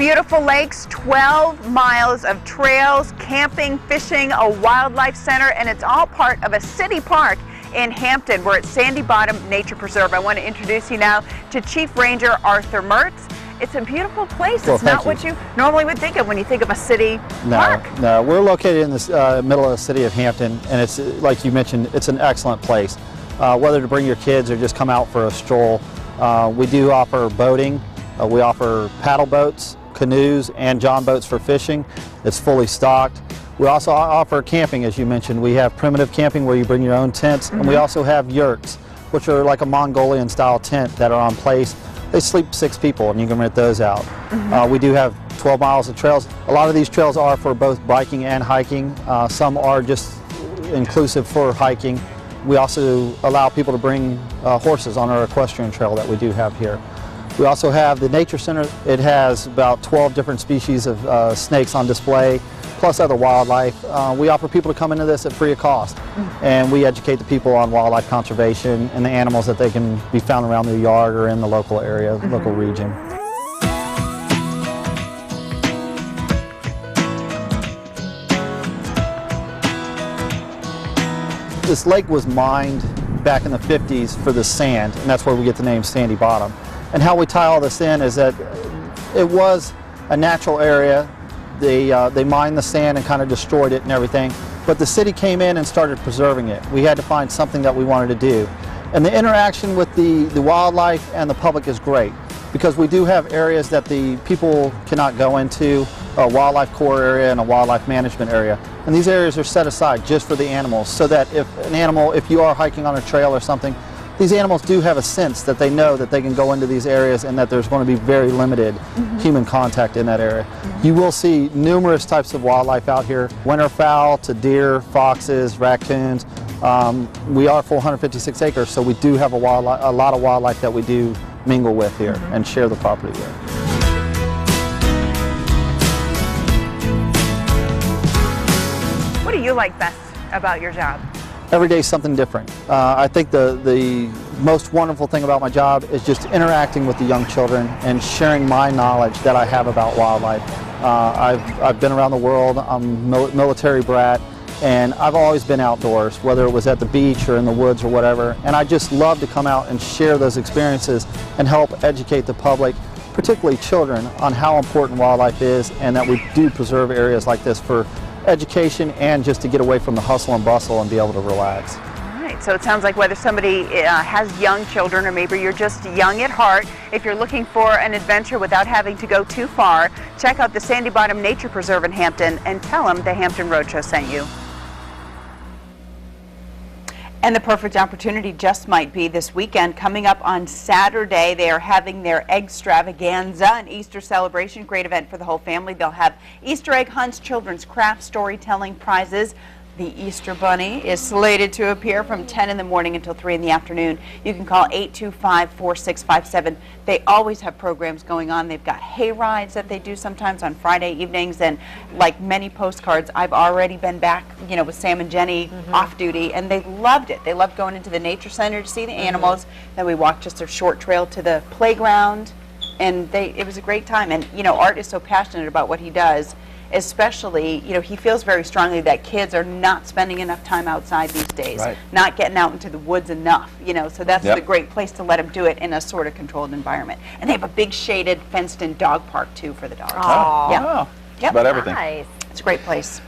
beautiful lakes, 12 miles of trails, camping, fishing, a wildlife center, and it's all part of a city park in Hampton. We're at Sandy Bottom Nature Preserve. I want to introduce you now to Chief Ranger Arthur Mertz. It's a beautiful place. Well, it's not what you normally would think of when you think of a city park. No, we're located in the middle of the city of Hampton, and it's, like you mentioned, it's an excellent place. Whether to bring your kids or just come out for a stroll, we do offer boating. We offer paddle boats, canoes, and john boats for fishing. It's fully stocked. We also offer camping, as you mentioned. We have primitive camping where you bring your own tents, and we also have yurts, which are like a Mongolian style tent that are on place. They sleep 6 people, and you can rent those out. We do have 12 miles of trails. A lot of these trails are for both biking and hiking. Some are just inclusive for hiking. We also allow people to bring horses on our equestrian trail that we do have here. We also have the Nature Center. It has about 12 different species of snakes on display, plus other wildlife. We offer people to come into this at free of cost, and we educate the people on wildlife conservation and the animals that they can be found around their yard or in the local area, local region. This lake was mined back in the 50s for the sand, and that's where we get the name Sandy Bottom. And how we tie all this in is that it was a natural area. They mined the sand and kind of destroyed it and everything, but the city came in and started preserving it. We had to find something that we wanted to do. And the interaction with the wildlife and the public is great, because we do have areas that the people cannot go into, a wildlife core area and a wildlife management area. And these areas are set aside just for the animals, so that if you are hiking on a trail or something, these animals do have a sense that they know that they can go into these areas and that there's going to be very limited human contact in that area. You will see numerous types of wildlife out here, winterfowl to deer, foxes, raccoons. We are 456 acres, so we do have a lot of wildlife that we do mingle with here and share the property here. What do you like best about your job? Every day is something different. I think the most wonderful thing about my job is just interacting with the young children and sharing my knowledge that I have about wildlife. I've been around the world. I'm a military brat, and I've always been outdoors, whether it was at the beach or in the woods or whatever. And I just love to come out and share those experiences and help educate the public, particularly children, on how important wildlife is, and that we do preserve areas like this for education and just to get away from the hustle and bustle and be able to relax. All right, so it sounds like whether somebody has young children or maybe you're just young at heart, if you're looking for an adventure without having to go too far, check out the Sandy Bottom Nature Preserve in Hampton and tell them the Hampton Roadshow sent you. And the perfect opportunity just might be this weekend. Coming up on Saturday, they are having their Eggstravaganza, an Easter celebration. Great event for the whole family. They'll have Easter egg hunts, children's craft, storytelling prizes. The Easter Bunny is slated to appear from 10 in the morning until 3 in the afternoon. You can call 825-4657. They always have programs going on. They've got hay rides that they do sometimes on Friday evenings, and like many postcards, I've already been back, with Sam and Jenny off duty, and they loved it. They loved going into the nature center to see the animals. Then we walked just a short trail to the playground, and it was a great time. And Art is so passionate about what he does. Especially, he feels very strongly that kids are not spending enough time outside these days, not getting out into the woods enough, so that's the great place to let them do it in a sort of controlled environment. And they have a big shaded, fenced-in dog park, too, for the dogs. Oh, wow. Yep. About everything. Nice. It's a great place.